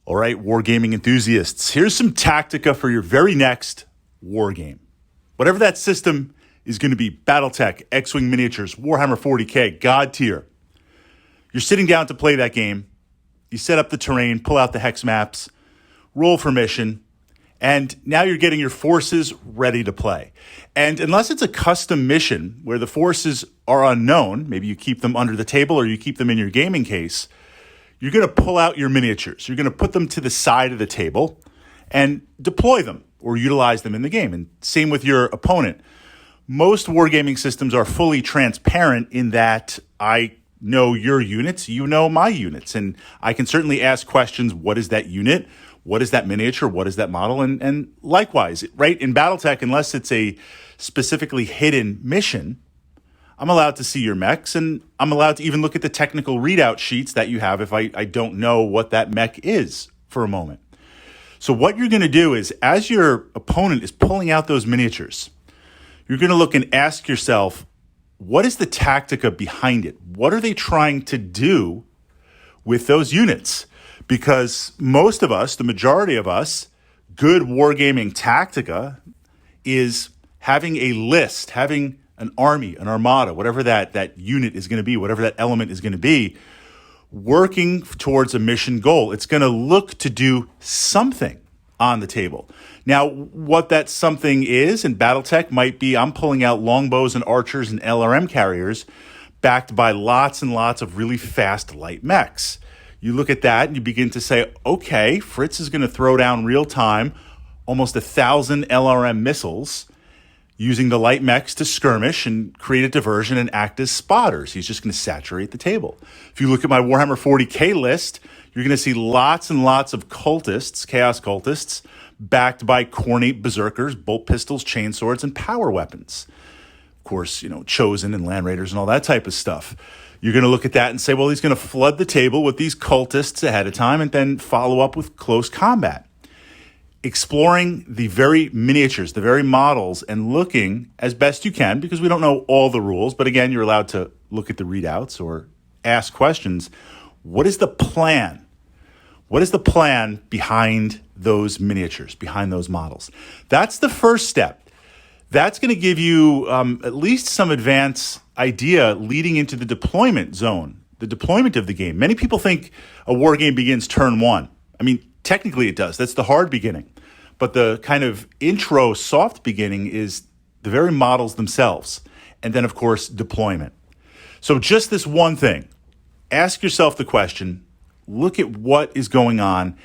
All right, wargaming enthusiasts, here's some tactica for your very next war game. Whatever that system is going to be, Battletech, X-Wing Miniatures, Warhammer 40K, God tier. You're sitting down to play that game. You set up the terrain, pull out the hex maps, roll for mission, and now you're getting your forces ready to play. And unless it's a custom mission where the forces are unknown, maybe you keep them under the table or you keep them in your gaming case, you're going to pull out your miniatures. You're going to put them to the side of the table and deploy them or utilize them in the game. And same with your opponent. Most wargaming systems are fully transparent in that I know your units, you know my units, and I can certainly ask questions. What is that unit? What is that miniature? What is that model? And likewise, right, in Battletech, unless it's a specifically hidden mission, I'm allowed to see your mechs, and I'm allowed to even look at the technical readout sheets that you have if I don't know what that mech is for a moment. So what you're going to do is, as your opponent is pulling out those miniatures, you're going to look and ask yourself, what is the tactica behind it? What are they trying to do with those units? Because most of us, the majority of us, good wargaming tactica is having a list, having an army, an armada, whatever that unit is going to be, whatever that element is going to be, working towards a mission goal. It's going to look to do something on the table. Now, what that something is in Battletech might be I'm pulling out longbows and archers and LRM carriers backed by lots and lots of really fast light mechs. You look at that and you begin to say, okay, Fritz is going to throw down real time almost 1,000 LRM missiles using the light mechs to skirmish and create a diversion and act as spotters. He's just going to saturate the table. If you look at my Warhammer 40K list, you're going to see lots and lots of cultists, chaos cultists, backed by cornate berserkers, bolt pistols, chainswords, and power weapons. Of course, Chosen and Land Raiders and all that type of stuff. You're going to look at that and say, well, he's going to flood the table with these cultists ahead of time and then follow up with close combat. Exploring the very miniatures, the very models, and looking as best you can, because we don't know all the rules, but again, you're allowed to look at the readouts or ask questions. What is the plan? What is the plan behind those miniatures, behind those models? That's the first step. That's going to give you at least some advance idea leading into the deployment zone, the deployment of the game. Many people think a war game begins turn one. I mean, technically it does. That's the hard beginning. But the kind of intro soft beginning is the very models themselves. And then, of course, deployment. So just this one thing. Ask yourself the question, look at what is going on,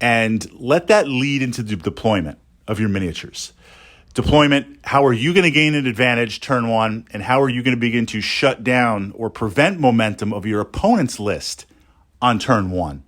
and let that lead into the deployment of your miniatures. Deployment, how are you going to gain an advantage turn one, and how are you going to begin to shut down or prevent momentum of your opponent's list on turn one?